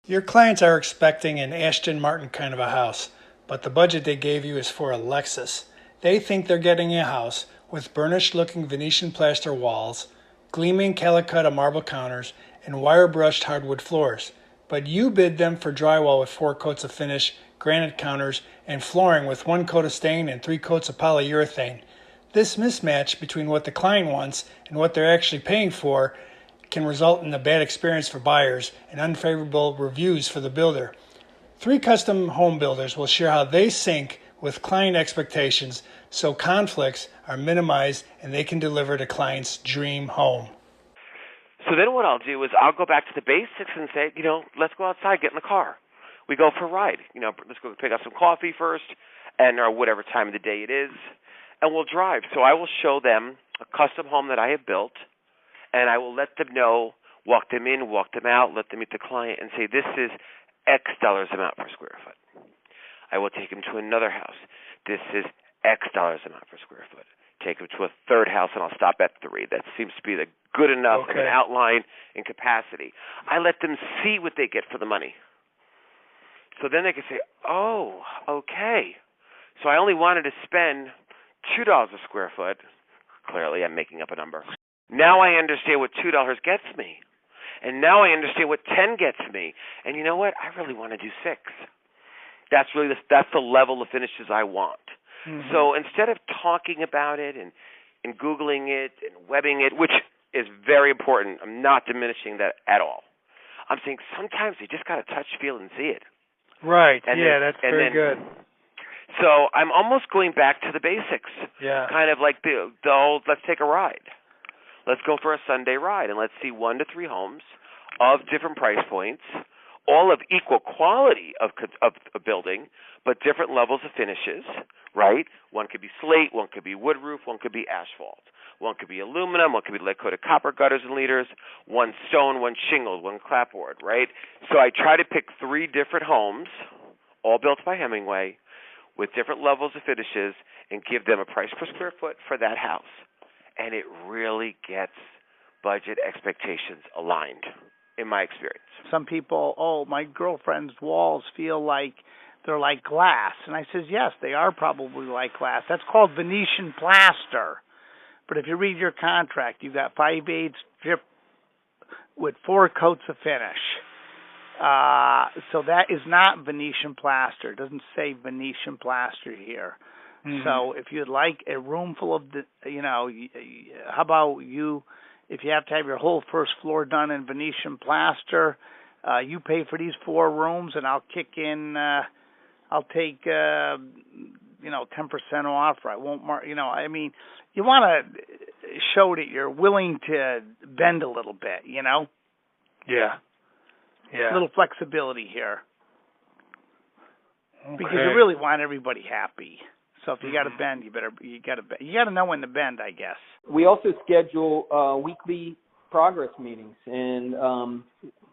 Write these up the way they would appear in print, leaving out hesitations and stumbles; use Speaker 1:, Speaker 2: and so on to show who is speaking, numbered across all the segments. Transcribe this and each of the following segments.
Speaker 1: Your clients are expecting an Aston Martin kind of a house, but the budget they gave you is for a Lexus. They think they're getting a house with burnished looking Venetian plaster walls, gleaming Calicut marble counters, and wire brushed hardwood floors. But you bid them for drywall with 4 coats of finish, granite counters, and flooring with 1 coat of stain and 3 coats of polyurethane. This mismatch between what the client wants and what they're actually paying for can result in a bad experience for buyers and unfavorable reviews for the builder. 3 custom home builders will share how they sync with client expectations so conflicts are minimized and they can deliver the client's dream home.
Speaker 2: So then what I'll do is I'll go back to the basics and say, let's go outside, get in the car. We go for a ride. Let's go pick up some coffee first or whatever time of the day it is, and we'll drive. So I will show them a custom home that I have built, and I will let them know, walk them in, walk them out, let them meet the client, and say, this is X dollars amount per square foot. I will take them to another house. This is X dollars amount per square foot. Take them to a third house, and I'll stop at 3. That seems to be the good enough of an outline and capacity. I let them see what they get for the money. So then they can say, oh, okay. So I only wanted to spend $2 a square foot. Clearly, I'm making up a number. Now I understand what $2 gets me. And now I understand what 10 gets me. And you know what? I really want to do 6. That's the level of finishes I want. Mm-hmm. So instead of talking about it and Googling it and webbing it, which is very important, I'm not diminishing that at all. I'm saying sometimes you just got to touch, feel, and see it.
Speaker 1: Right. That's very good.
Speaker 2: So I'm almost going back to the basics.
Speaker 1: Yeah.
Speaker 2: Kind of like the old, let's take a ride. Let's go for a Sunday ride, and let's see 1 to 3 homes of different price points, all of equal quality of building, but different levels of finishes, right? One could be slate, one could be wood roof, one could be asphalt. One could be aluminum, one could be lead-coated copper gutters and leaders, one stone, one shingled, one clapboard, right? So I try to pick 3 different homes, all built by Hemingway, with different levels of finishes, and give them a price per square foot for that house. And it really gets budget expectations aligned, in my experience.
Speaker 3: Some people, my girlfriend's walls feel like they're like glass. And I says, yes, they are probably like glass. That's called Venetian plaster. But if you read your contract, you've got 5/8 drip with 4 coats of finish. So that is not Venetian plaster. It doesn't say Venetian plaster here. Mm-hmm. So if you'd like a room full of, how about if you have to have your whole first floor done in Venetian plaster, you pay for these 4 rooms, and I'll kick in, I'll take, 10% off, or I won't you want to show that you're willing to bend a little bit,
Speaker 1: Yeah.
Speaker 3: A little flexibility here. Okay. Because you really want everybody happy. So if you got to bend, you got to know when to bend, I guess.
Speaker 4: We also schedule weekly progress meetings, and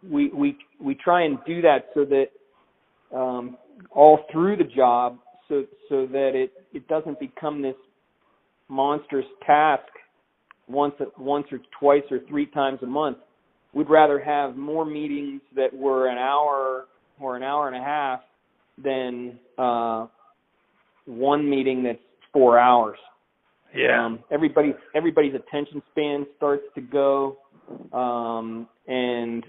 Speaker 4: we try and do that so that all through the job, so that it doesn't become this monstrous task once or twice or 3 times a month. We'd rather have more meetings that were an hour or an hour and a half than one meeting that's 4 hours.
Speaker 1: Yeah.
Speaker 4: Everybody's attention span starts to go, and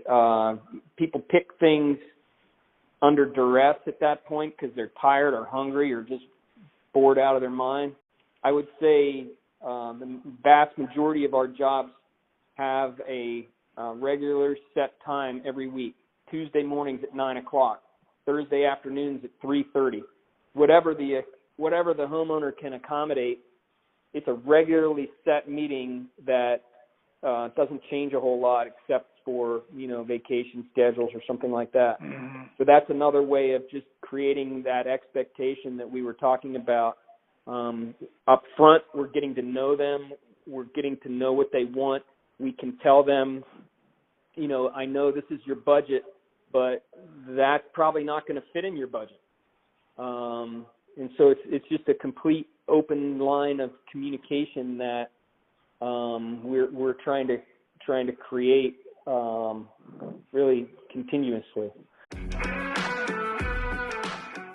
Speaker 4: people pick things under duress at that point because they're tired or hungry or just bored out of their mind. I would say the vast majority of our jobs have a regular set time every week. Tuesday mornings at 9 o'clock, Thursday afternoons at 3:30. Whatever the homeowner can accommodate, it's a regularly set meeting that doesn't change a whole lot except for vacation schedules or something like that. Mm-hmm. So that's another way of just creating that expectation that we were talking about. Up front, we're getting to know them. We're getting to know what they want. We can tell them, I know this is your budget, but that's probably not going to fit in your budget. And so it's just a complete open line of communication that we're trying to create really continuously.